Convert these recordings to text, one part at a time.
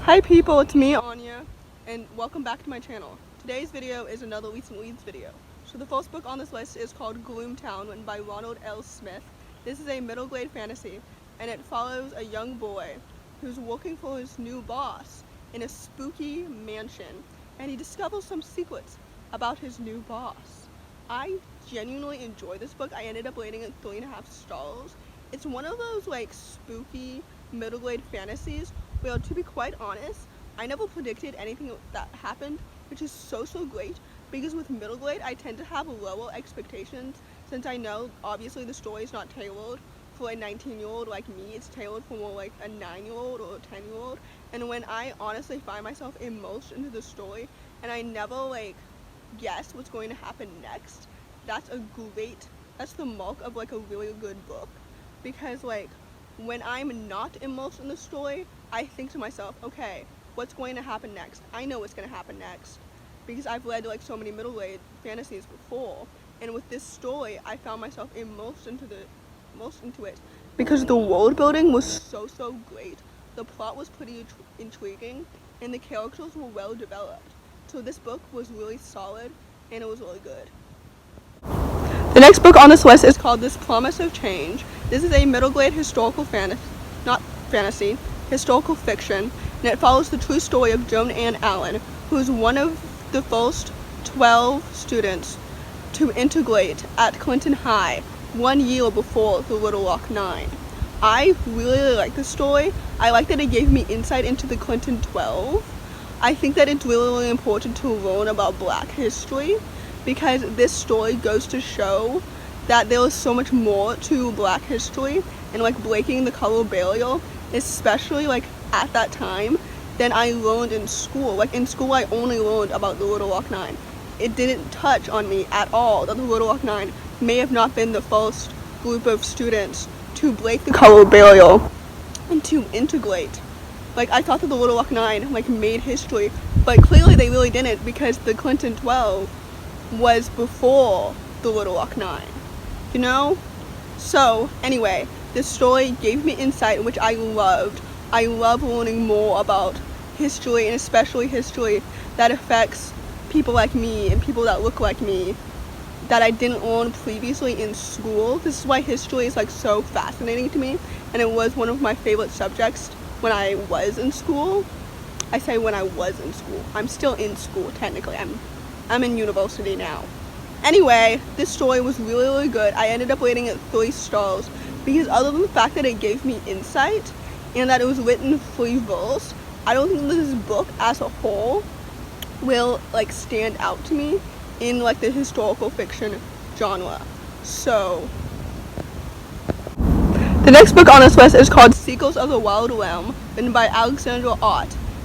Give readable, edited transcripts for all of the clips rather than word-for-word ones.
Hi people, it's me, Anja, and welcome back to my channel. Today's video is another Recent Reads video. So the first book on this list is called Gloom Town, written by Ronald Smith. This is a middle grade fantasy, and it follows a young boy who's working for his new boss in a spooky mansion, and he discovers some secrets about his new boss. I genuinely enjoy this book. I ended up rating it 3.5 stars. It's one of those spooky middle grade fantasies. Well, to be quite honest, I never predicted anything that happened, which is so great, because with middle grade, I tend to have lower expectations, since I know, obviously, the story is not tailored for a 19-year-old like me. It's tailored for more like a 9-year-old or a 10-year-old, and when I honestly find myself immersed into the story, and I never, guess what's going to happen next, that's the mark of, a really good book, because, when I'm not immersed in the story, I think to myself, okay, what's going to happen next? I know what's going to happen next, because I've read so many middle grade fantasies before, and with this story, I found myself immersed into it, because the world building was so great, the plot was pretty intriguing, and the characters were well developed. So this book was really solid, and it was really good. The next book on this list is called This Promise of Change. This is a middle grade historical historical fiction, and it follows the true story of Joan Ann Allen, who is one of the first 12 students to integrate at Clinton High 1 year before the Little Rock Nine. I really like this story. I like that it gave me insight into the Clinton 12. I think that it's really important to learn about Black history, because this story goes to show that there is so much more to Black history and breaking the color barrier, especially at that time, than I learned in school. In school, I only learned about the Little Rock Nine. It didn't touch on me at all that the Little Rock Nine may have not been the first group of students to break the color barrier and to integrate. I thought that the Little Rock Nine made history, but clearly they really didn't, because the Clinton 12 was before the Little Rock Nine, So anyway, this story gave me insight, which I loved. I love learning more about history, and especially history that affects people like me and people that look like me that I didn't learn previously in school. This is why history is so fascinating to me, and it was one of my favorite subjects when I was in school. I say when I was in school. I'm still in school technically. I'm in university now. Anyway, this story was really good. I ended up rating it 3 stars because, other than the fact that it gave me insight and that it was written free verse, I don't think that this book as a whole will stand out to me in the historical fiction genre. So the next book on this list is called Sequels of the Wild Realm, written by Alexandra.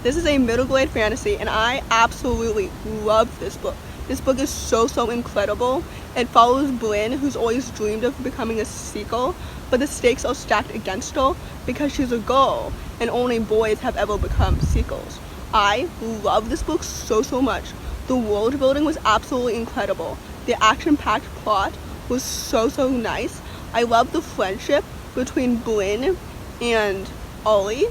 This is a middle grade fantasy, and I absolutely love this book. This book is so incredible. It follows Bryn, who's always dreamed of becoming a seeker, but the stakes are stacked against her because she's a girl, and only boys have ever become seekers. I love this book so much. The world building was absolutely incredible. The action-packed plot was so nice. I love the friendship between Bryn and Ollie.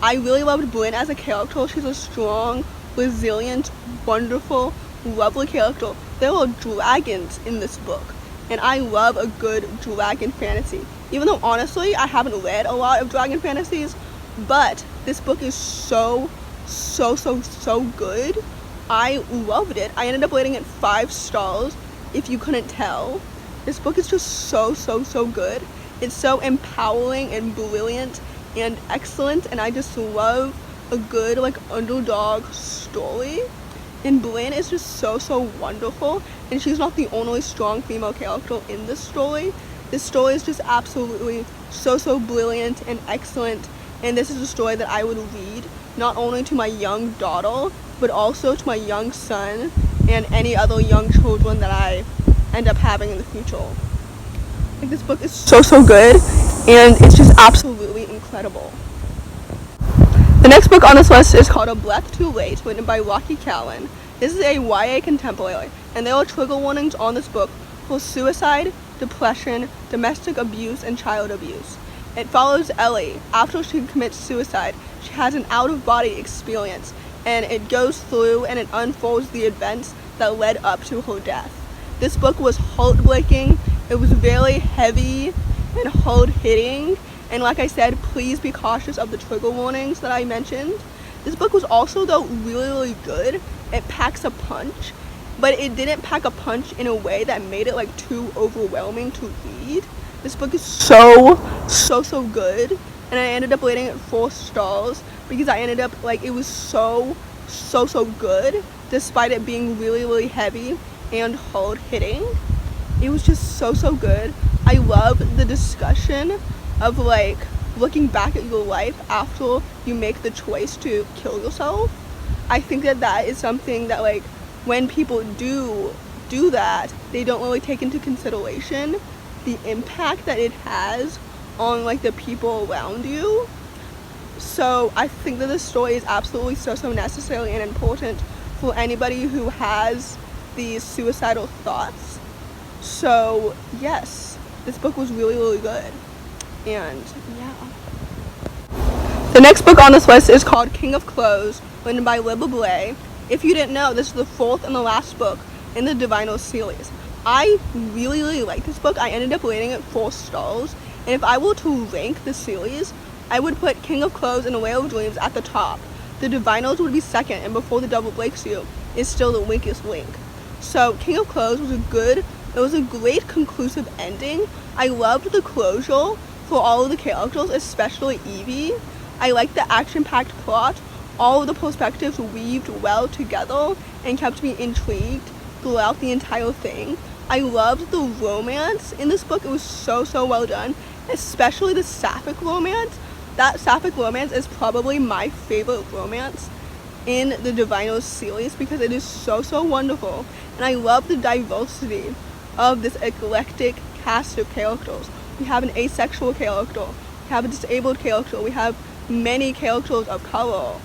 I really loved Bryn as a character. She's a strong, resilient, wonderful, lovely character. There are dragons in this book, and I love a good dragon fantasy. Even though, honestly, I haven't read a lot of dragon fantasies, but this book is so good. I loved it. I ended up rating it 5 stars, if you couldn't tell. This book is just so good. It's so empowering and brilliant and excellent, and I just love a good underdog story. And Bryn is just so wonderful, and she's not the only strong female character in this story. This story is just absolutely so brilliant and excellent, and this is a story that I would read not only to my young daughter, but also to my young son and any other young children that I end up having in the future. This book is so good, and it's just absolutely incredible. The next book on this list is called A Breath Too Late, written by Callen. This is a YA contemporary, and there are trigger warnings on this book for suicide, depression, domestic abuse, and child abuse. It follows Ellie. After she commits suicide, she has an out-of-body experience, and it goes through and it unfolds the events that led up to her death. This book was heartbreaking. It was very heavy and hard-hitting, and like I said, please be cautious of the trigger warnings that I mentioned. This book was also, though, really good. It packs a punch, but it didn't pack a punch in a way that made it like too overwhelming to read. This book is so good, and I ended up rating it 4 stars because I ended up like, it was so good despite it being really heavy and hard hitting. It was just so good. I love the discussion of like looking back at your life after you make the choice to kill yourself. I think that is something that, like, when people do that, they don't really take into consideration the impact that it has on like the people around you. So I think that this story is absolutely so necessary and important for anybody who has these suicidal thoughts. So yes, this book was really good. And yeah, the next book on this list is called King of Crows, written by Libba Bray. If you didn't know, this is the 4th and the last book in the Divinyls series. I really like this book. I ended up rating it 4 stars, and if I were to rank the series, I would put King of Crows and A Whale of Dreams at the top. The Divinyls would be second, and Before the Devil Breaks You is still the weakest link. So King of Crows was a great conclusive ending. I loved the closure for all of the characters, especially Evie. I liked the action-packed plot. All of the perspectives weaved well together and kept me intrigued throughout the entire thing. I loved the romance in this book. It was so well done, especially the sapphic romance. That sapphic romance is probably my favorite romance in the Divinyls series because it is so wonderful, and I love the diversity of this eclectic cast of characters. We have an asexual character, we have a disabled character, we have many characters of color,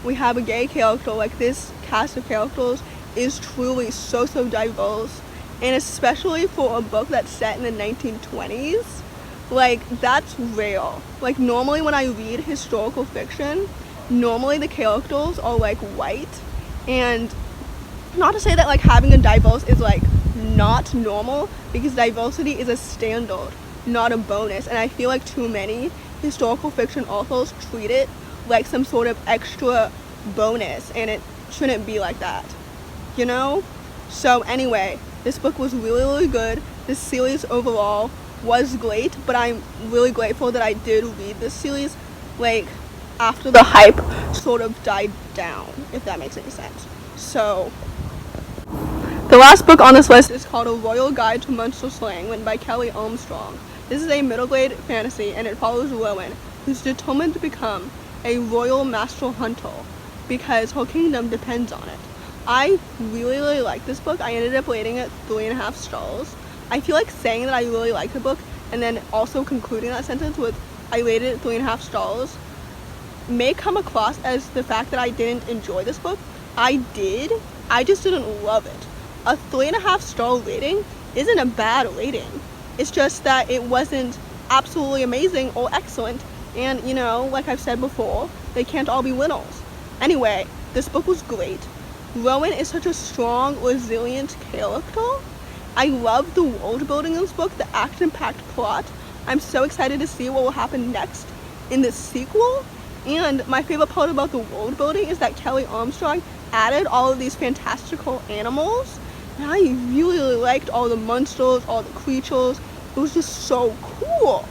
we have a gay character. Like, this cast of characters is truly so diverse, and especially for a book that's set in the 1920s, like, that's rare. Like, normally when I read historical fiction, normally the characters are like white, and not to say that like having a diverse is like not normal, because diversity is a standard, not a bonus, and I feel like too many historical fiction authors treat it like some sort of extra bonus, and it shouldn't be like that, you know? So anyway, this book was really good. This series overall was great, but I'm really grateful that I did read this series like after the hype sort of died down, if that makes any sense. So the last book on this list is called A Royal Guide to Monster Slaying, written by Kelley Armstrong. This is a middle grade fantasy, and it follows Rowan, who's determined to become a royal master hunter because her kingdom depends on it. I really like this book. I ended up rating it 3.5 stars. I feel like saying that I really liked the book and then also concluding that sentence with I rated it 3.5 stars may come across as the fact that I didn't enjoy this book. I did. I just didn't love it. A 3.5 star rating isn't a bad rating. It's just that it wasn't absolutely amazing or excellent. And, you know, like I've said before, they can't all be winners. Anyway, this book was great. Rowan is such a strong, resilient character. I love the world building in this book, the action-packed plot. I'm so excited to see what will happen next in this sequel. And my favorite part about the world building is that Kelley Armstrong added all of these fantastical animals. And I really liked all the monsters, all the creatures. It was just so cool.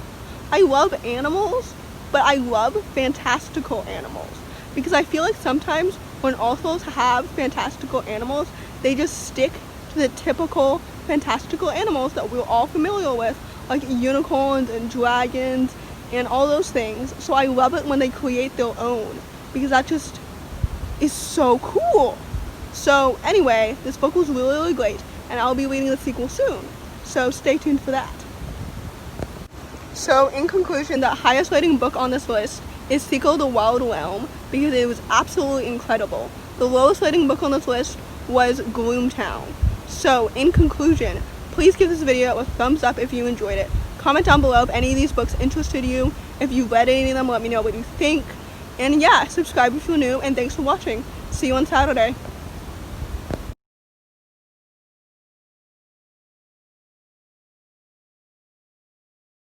I love animals, but I love fantastical animals, because I feel like sometimes when authors have fantastical animals, they just stick to the typical fantastical animals that we're all familiar with, like unicorns and dragons and all those things. So I love it when they create their own, because that just is so cool. So anyway, this book was really great, and I'll be reading the sequel soon, so stay tuned for that. So in conclusion, the highest rating book on this list is Sequel The Wild Realm, because it was absolutely incredible. The lowest rating book on this list was Gloom Town. So in conclusion, please give this video a thumbs up if you enjoyed it. Comment down below if any of these books interested you. If you've read any of them, let me know what you think. And yeah, subscribe if you're new, and thanks for watching. See you on Saturday.